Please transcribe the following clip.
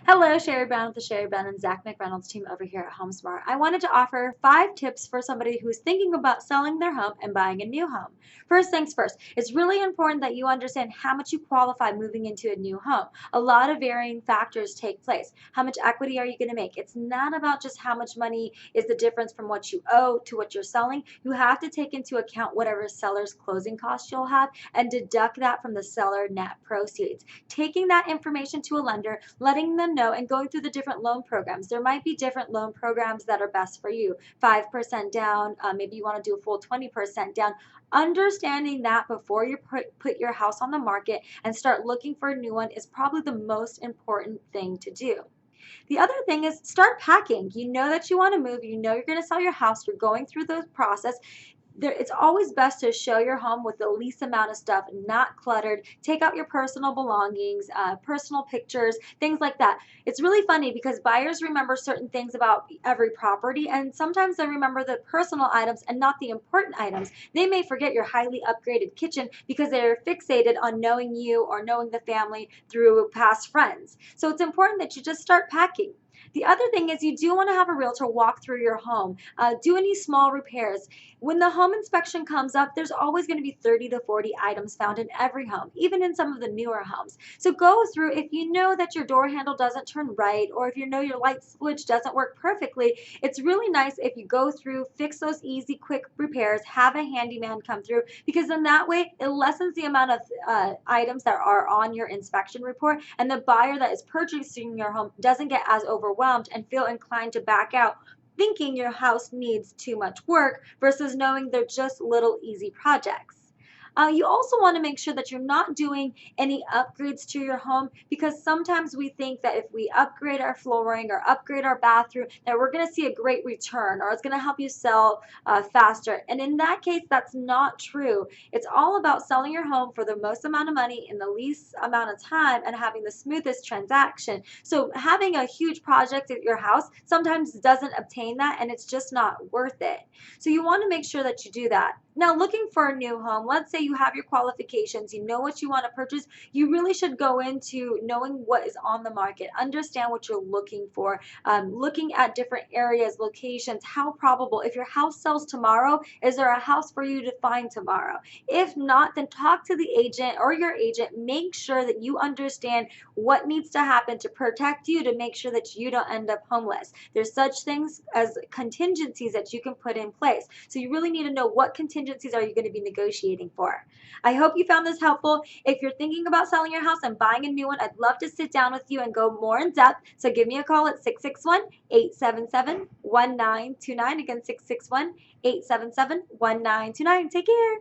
Hello, Cherrie Brown with the Cherrie Brown and Zach McReynolds team over here at HomeSmart. I wanted to offer 5 tips for somebody who's thinking about selling their home and buying a new home. First things first, it's really important that you understand how much you qualify moving into a new home. A lot of varying factors take place. How much equity are you going to make? It's not about just how much money is the difference from what you owe to what you're selling. You have to take into account whatever seller's closing costs you'll have and deduct that from the seller net proceeds. Taking that information to a lender, letting them know, and going through the different loan programs. There might be different loan programs that are best for you. 5% down, maybe you want to do a full 20% down. Understanding that before you put your house on the market and start looking for a new one is probably the most important thing to do. The other thing is start packing. You know that you want to move, you know you're going to sell your house, you're going through the process. It's always best to show your home with the least amount of stuff, not cluttered. Take out your personal belongings, personal pictures, things like that. It's really funny because buyers remember certain things about every property, and sometimes they remember the personal items and not the important items. They may forget your highly upgraded kitchen because they're fixated on knowing you or knowing the family through past friends. So it's important that you just start packing. The other thing is you do want to have a realtor walk through your home, do any small repairs. When the home inspection comes up, there's always going to be 30 to 40 items found in every home, even in some of the newer homes. So go through, if you know that your door handle doesn't turn right, or if you know your light switch doesn't work perfectly, it's really nice if you go through, fix those easy, quick repairs, have a handyman come through, because in that way, it lessens the amount of items that are on your inspection report, and the buyer that is purchasing your home doesn't get as overwhelmed and feel inclined to back out thinking your house needs too much work versus knowing they're just little easy projects. You also want to make sure that you're not doing any upgrades to your home, because sometimes we think that if we upgrade our flooring or upgrade our bathroom that we're going to see a great return or it's going to help you sell faster. And in that case, that's not true. It's all about selling your home for the most amount of money in the least amount of time and having the smoothest transaction. So having a huge project at your house sometimes doesn't obtain that, and it's just not worth it. So you want to make sure that you do that. Now, looking for a new home, let's say you have your qualifications, you know what you want to purchase, you really should go into knowing what is on the market, understand what you're looking for, looking at different areas, locations, how probable. If your house sells tomorrow, is there a house for you to find tomorrow? If not, then talk to the agent or your agent. Make sure that you understand what needs to happen to protect you, to make sure that you don't end up homeless. There's such things as contingencies that you can put in place. So you really need to know what contingencies are you going to be negotiating for. I hope you found this helpful. If you're thinking about selling your house and buying a new one, I'd love to sit down with you and go more in depth. So give me a call at 661-877-1929. Again, 661-877-1929. Take care.